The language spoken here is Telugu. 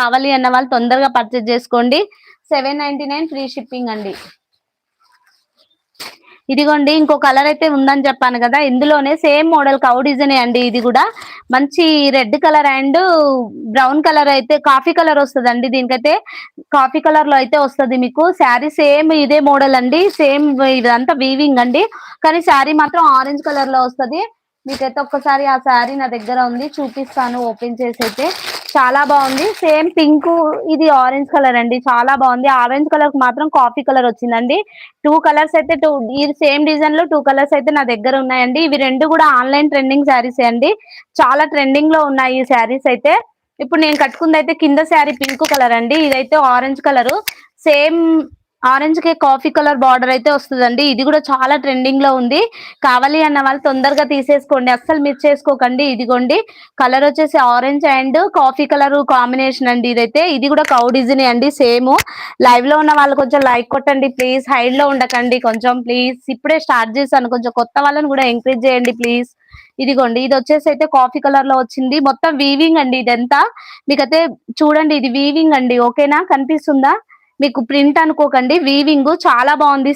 కావాలి అన్న వాళ్ళు తొందరగా పర్చేజ్ చేసుకోండి. 799 ఫ్రీ షిప్పింగ్ అండి. ఇదిగోండి ఇంకో కలర్ అయితే ఉందని చెప్పాను కదా, ఇందులోనే సేమ్ మోడల్ కౌ డిజైన్ అండి. ఇది కూడా మంచి red colour and brown colour అయితే కాఫీ కలర్ వస్తుందండి. దీనికైతే కాఫీ కలర్ లో అయితే వస్తుంది మీకు శారీ. సేమ్ ఇదే మోడల్ అండి, సేమ్ ఇదంతా వీవింగ్ అండి, కానీ శారీ మాత్రం ఆరెంజ్ కలర్ లో వస్తుంది. మీకైతే ఒక్కసారి ఆ శారీ నా దగ్గర ఉంది, చూపిస్తాను ఓపెన్ చేసి. అయితే చాలా బాగుంది. సేమ్ పింక్, ఇది ఆరెంజ్ కలర్ అండి, చాలా బాగుంది. ఆరెంజ్ కలర్ మాత్రం కాఫీ కలర్ వచ్చిందండి. టూ కలర్స్ అయితే ఈ సేమ్ డిజైన్ లో టూ కలర్స్ అయితే నా దగ్గర ఉన్నాయండి. ఇవి రెండు కూడా ఆన్లైన్ ట్రెండింగ్ శారీస్ అండి, చాలా ట్రెండింగ్ లో ఉన్నాయి ఈ శారీస్ అయితే. ఇప్పుడు నేను కట్టుకుంది అయితే కింద శారీ పింక్ కలర్ అండి, ఇదైతే ఆరెంజ్ కలర్. సేమ్ ఆరెంజ్ కి కాఫీ కలర్ బార్డర్ అయితే వస్తుందండి. ఇది కూడా చాలా ట్రెండింగ్ లో ఉంది. కావాలి అన్న వాళ్ళు తొందరగా తీసేసుకోండి, అస్సలు మిస్ చేసుకోకండి. ఇదిగోండి కలర్ వచ్చేసి orange and coffee colour combination అండి. ఇదైతే ఇది కూడా కౌ డిజైన్ అండి సేమ్. లైవ్ లో ఉన్న వాళ్ళు కొంచెం లైక్ కొట్టండి ప్లీజ్, హైడ్ లో ఉండకండి కొంచెం ప్లీజ్. ఇప్పుడే స్టార్ట్ చేశాను, కొంచెం కొత్త వాళ్ళని కూడా ఎంకరేజ్ చేయండి ప్లీజ్. ఇదిగోండి ఇది వచ్చేసి అయితే కాఫీ కలర్ లో వచ్చింది, మొత్తం వీవింగ్ అండి. ఇదంతా మీకైతే చూడండి, ఇది వీవింగ్ అండి. ఓకేనా, కనిపిస్తుందా మీకు? ప్రింట్ అనుకోకండి, వీవింగ్ చాలా బాగుంది.